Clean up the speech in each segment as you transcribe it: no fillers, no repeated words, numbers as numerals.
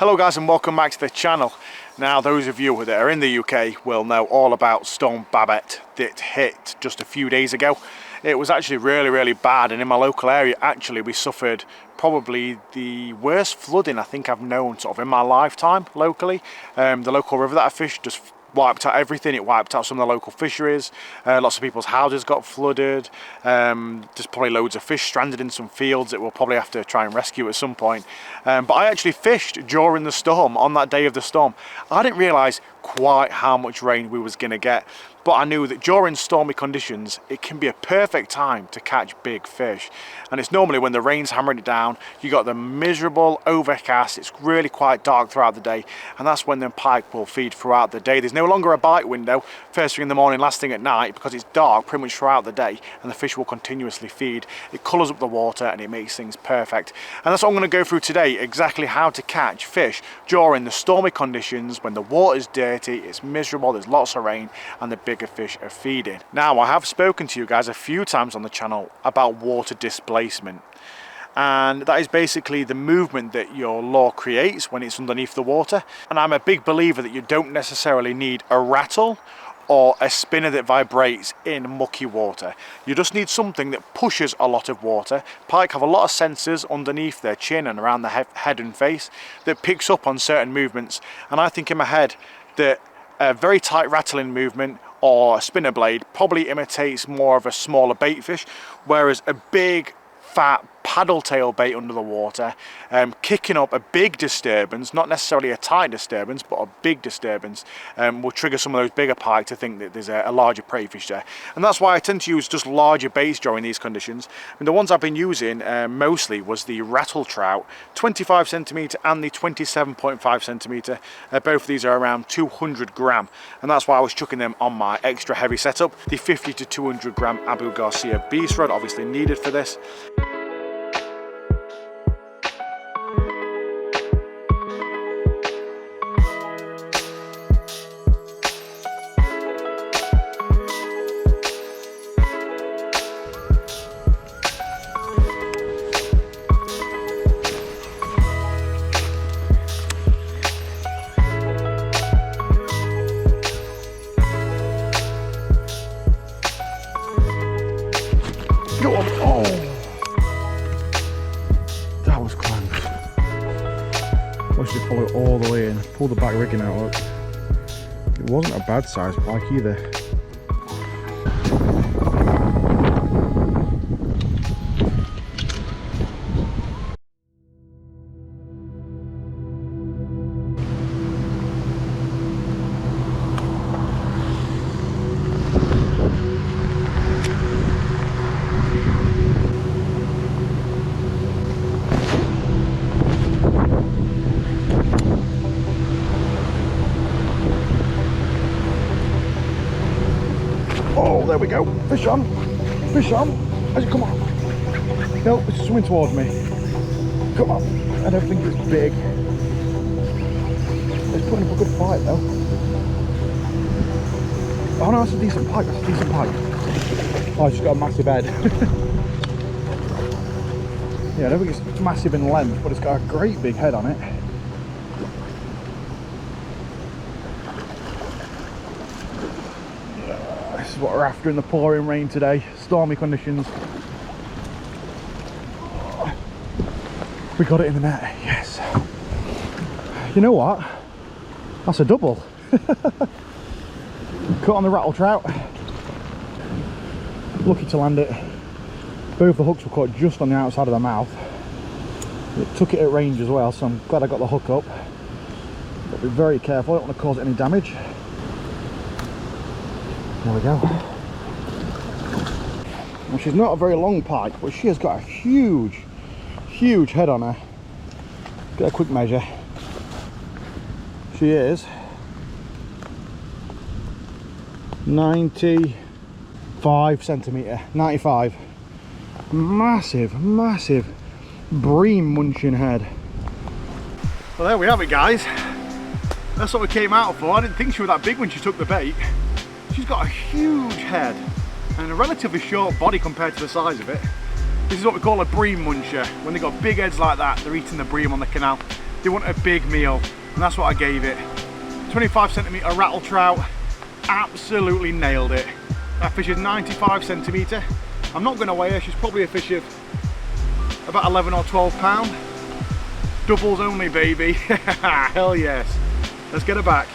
Hello guys and welcome back to the channel. Now those of you that are in the UK will know all about Storm Babet that hit just a few days ago. It was actually really bad, and in my local area actually we suffered probably the worst flooding I think I've known sort of in my lifetime locally. The local river that I fished just wiped out everything. It wiped out some of the local fisheries. Lots of people's houses got flooded. There's probably loads of fish stranded in some fields that we'll probably have to try and rescue at some point. But I actually fished during the storm, on that day of the storm. I didn't realise quite how much rain we was going to get, but I knew that during stormy conditions it can be a perfect time to catch big fish. And it's normally when the rain's hammering it down, you got the miserable overcast, it's really quite dark throughout the day, and that's when the pike will feed throughout the day. There's no longer a bite window first thing in the morning, last thing at night, because it's dark pretty much throughout the day and the fish will continuously feed. It colours up the water and it makes things perfect. And that's what I'm going to go through today, exactly how to catch fish during the stormy conditions when the water's dirty, it's miserable, there's lots of rain and the bigger fish are feeding. Now, I have spoken to you guys a few times on the channel about water displacement, and that is basically the movement that your lure creates when it's underneath the water. And I'm a big believer that you don't necessarily need a rattle or a spinner that vibrates in mucky water. You just need something that pushes a lot of water. Pike have a lot of sensors underneath their chin and around the head and face that picks up on certain movements, and I think in my head that a very tight rattling movement or a spinner blade probably imitates more of a smaller bait fish, whereas a big fat paddle tail bait under the water, kicking up a big disturbance, not necessarily a tight disturbance, but a big disturbance, will trigger some of those bigger pike to think that there's a larger prey fish there. And that's why I tend to use just larger baits during these conditions. And the ones I've been using mostly was the rattle trout, 25 centimetre and the 27.5 centimetre. Both of these are around 200 gram, and that's why I was chucking them on my extra heavy setup. The 50 to 200 gram Abu Garcia beast rod obviously needed for this. Oh, that was close. Watched it follow all the way in, pull the back rigging out. Look, it wasn't a bad size pike either. Oh, there we go. Fish on. Fish on. Come on. No, it's swimming towards me. Come on. I don't think it's big. It's putting up a good fight though. Oh no, that's a decent pike. That's a decent pike. Oh, it's just got a massive head. Yeah, I don't think it's massive in length, but it's got a great big head on it. This is what we're after in the pouring rain today, stormy conditions. We got it in the net, yes. You know what? That's a double. Cut on the rattle trout. Lucky to land it. Both the hooks were caught just on the outside of the mouth. It took it at range as well, so I'm glad I got the hook up. Got to be very careful, I don't want to cause any damage. There we go. Well, she's not a very long pike, but she has got a huge head on her. Get a quick measure. She is 95 centimetre, 95. Massive bream munching head. Well, there we have it, guys. That's what we came out for. I didn't think she was that big when she took the bait. She's got a huge head and a relatively short body compared to the size of it. This is what we call a bream muncher. When they've got big heads like that, they're eating the bream on the canal. They want a big meal, and that's what I gave it. 25cm rattle trout, absolutely nailed it. That fish is 95cm. I'm not going to weigh her, she's probably a fish of about 11 or 12 pound. Doubles only, baby. Hell yes. Let's get her back.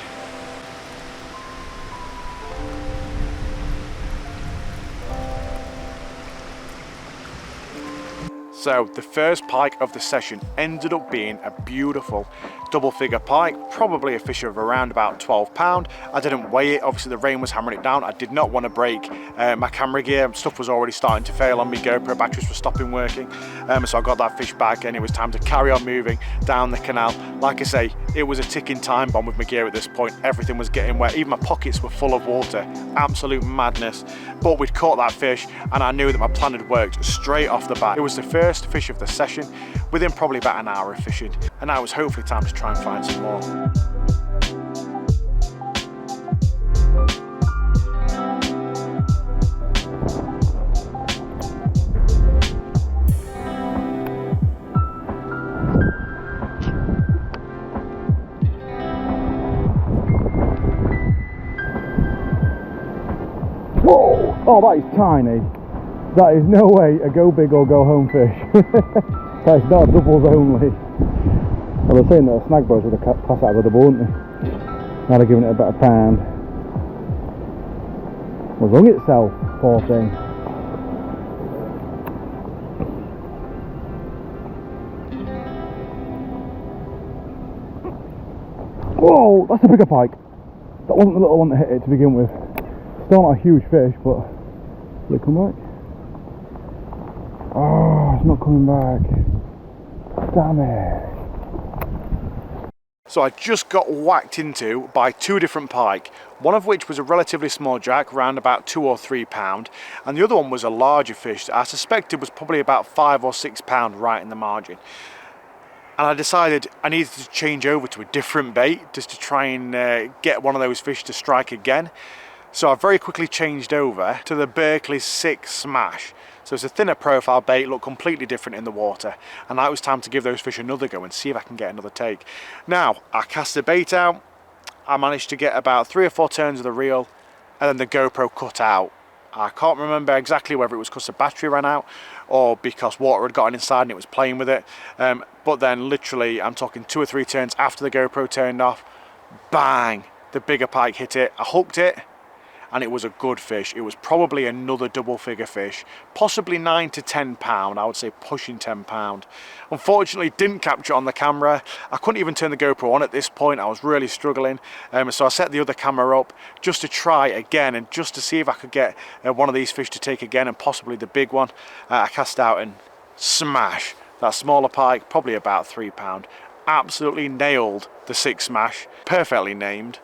So the first pike of the session ended up being a beautiful double figure pike, probably a fish of around about 12 pound. I didn't weigh it, obviously the rain was hammering it down. I did not want to break my camera gear. Stuff was already starting to fail on me, GoPro batteries were stopping working. So I got that fish back and it was time to carry on moving down the canal. Like I say, it was a ticking time bomb with my gear at this point. Everything was getting wet, even my pockets were full of water. Absolute madness. But we'd caught that fish and I knew that my plan had worked straight off the bat. It was the first fish of the session within probably about an hour of fishing, and now it was hopefully time to try and find some more. Whoa! Oh, that is tiny. That is no way a go big or go home fish. That is not doubles only. I was saying that a snag boat would have passed out of the boat, wouldn't they? Now they're giving it a better pound. Well, hung itself, poor thing. Whoa, that's a bigger pike. That wasn't the little one that hit it to begin with. Still not a huge fish, but will it come back? Oh, it's not coming back. Damn it. So I just got whacked into by two different pike, one of which was a relatively small jack, around about 2 or 3 pound, and the other one was a larger fish that I suspected was probably about 5 or 6 pound right in the margin. And I decided I needed to change over to a different bait just to try and get one of those fish to strike again. So I very quickly changed over to the Berkeley 6 Smash. So it's a thinner profile bait, looked completely different in the water. And now it was time to give those fish another go and see if I can get another take. Now, I cast the bait out. I managed to get about 3 or 4 turns of the reel and then the GoPro cut out. I can't remember exactly whether it was because the battery ran out or because water had gotten inside and it was playing with it. But then literally, I'm talking 2 or 3 turns after the GoPro turned off, bang, the bigger pike hit it. I hooked it. And it was a good fish. It was probably another double figure fish, possibly 9 to 10 pound. I would say pushing 10 pound. Unfortunately, didn't capture it on the camera. I couldn't even turn the GoPro on at this point. I was really struggling. So I set the other camera up just to try again and just to see if I could get one of these fish to take again and possibly the big one. I cast out and smash that smaller pike, probably about 3 pound. Absolutely nailed the 6 Smash, perfectly named.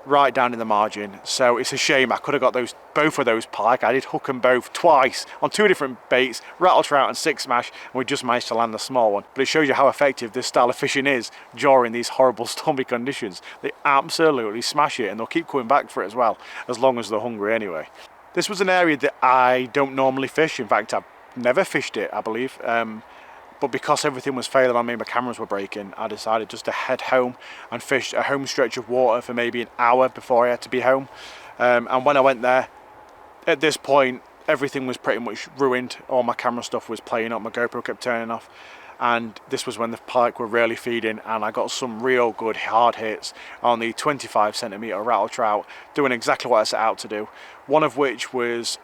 Right down in the margin. So it's a shame. I could have got both of those pike. I did hook them both twice on 2 different baits, rattle trout and 6 Smash, and we just managed to land the small one. But it shows you how effective this style of fishing is during these horrible stormy conditions. They absolutely smash it and they'll keep coming back for it as well, as long as they're hungry anyway. This was an area that I don't normally fish. In fact, I've never fished it, I believe. But because everything was failing on me, my cameras were breaking, I decided just to head home and fish a home stretch of water for maybe an hour before I had to be home. And when I went there, at this point, everything was pretty much ruined. All my camera stuff was playing up, my GoPro kept turning off. And this was when the pike were really feeding, and I got some real good hard hits on the 25cm rattle trout, doing exactly what I set out to do. One of which was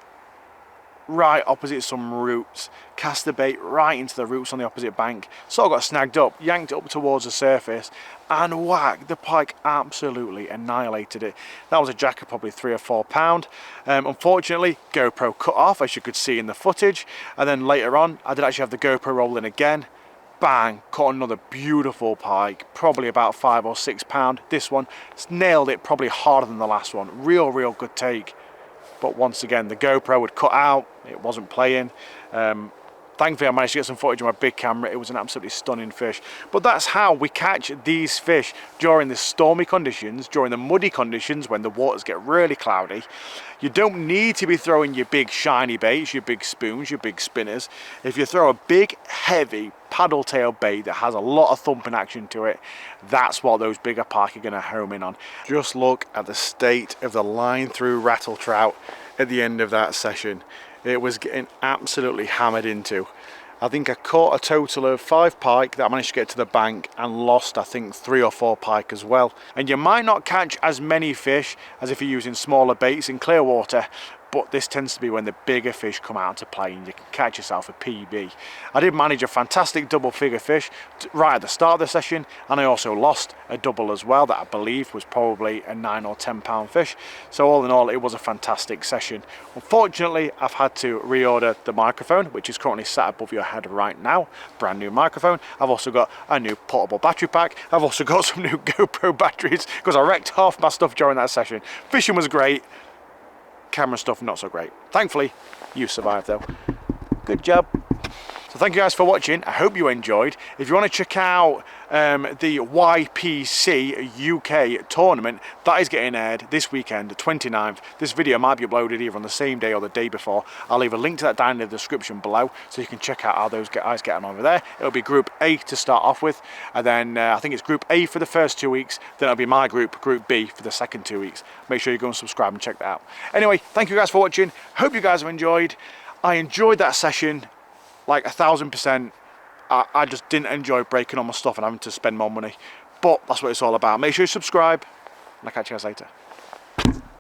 right opposite some roots, cast the bait right into the roots on the opposite bank, sort of got snagged up, yanked it up towards the surface, and whack, the pike absolutely annihilated it. That was a jack of probably 3 or 4 pound. Unfortunately, GoPro cut off, as you could see in the footage, and then later on, I did actually have the GoPro rolling again. Bang, caught another beautiful pike, probably about 5 or 6 pound. This one nailed it probably harder than the last one. Real good take. But once again, the GoPro had cut out, it wasn't playing. Thankfully I managed to get some footage on my big camera. It was an absolutely stunning fish. But that's how we catch these fish during the stormy conditions, during the muddy conditions when the waters get really cloudy. You don't need to be throwing your big shiny baits, your big spoons, your big spinners. If you throw a big heavy paddle tail bait that has a lot of thumping action to it, that's what those bigger pike are going to home in on. Just look at the state of the line through rattle trout at the end of that session. It was getting absolutely hammered into. I think I caught a total of 5 pike that I managed to get to the bank, and lost I think 3 or 4 pike as well. And you might not catch as many fish as if you're using smaller baits in clear water, but this tends to be when the bigger fish come out to play and you can catch yourself a PB. I did manage a fantastic double figure fish right at the start of the session, and I also lost a double as well that I believe was probably a 9 or 10 pound fish. So all in all, it was a fantastic session. Unfortunately, I've had to reorder the microphone, which is currently sat above your head right now. Brand new microphone. I've also got a new portable battery pack. I've also got some new GoPro batteries because I wrecked half my stuff during that session. Fishing was great. Camera stuff not so great. Thankfully you survived though. Good job. So thank you guys for watching. I hope you enjoyed. If you want to check out the YPC UK tournament, that is getting aired this weekend, the 29th. This video might be uploaded either on the same day or the day before. I'll leave a link to that down in the description below so you can check out how those guys get on over there. It'll be Group A to start off with, and then I think it's Group A for the first 2 weeks, then it'll be my group, Group B, for the second 2 weeks. Make sure you go and subscribe and check that out. Anyway, thank you guys for watching. Hope you guys have enjoyed. I enjoyed that session like 1000%. I just didn't enjoy breaking all my stuff and having to spend more money, but that's what it's all about. Make sure you subscribe, and I'll catch you guys later.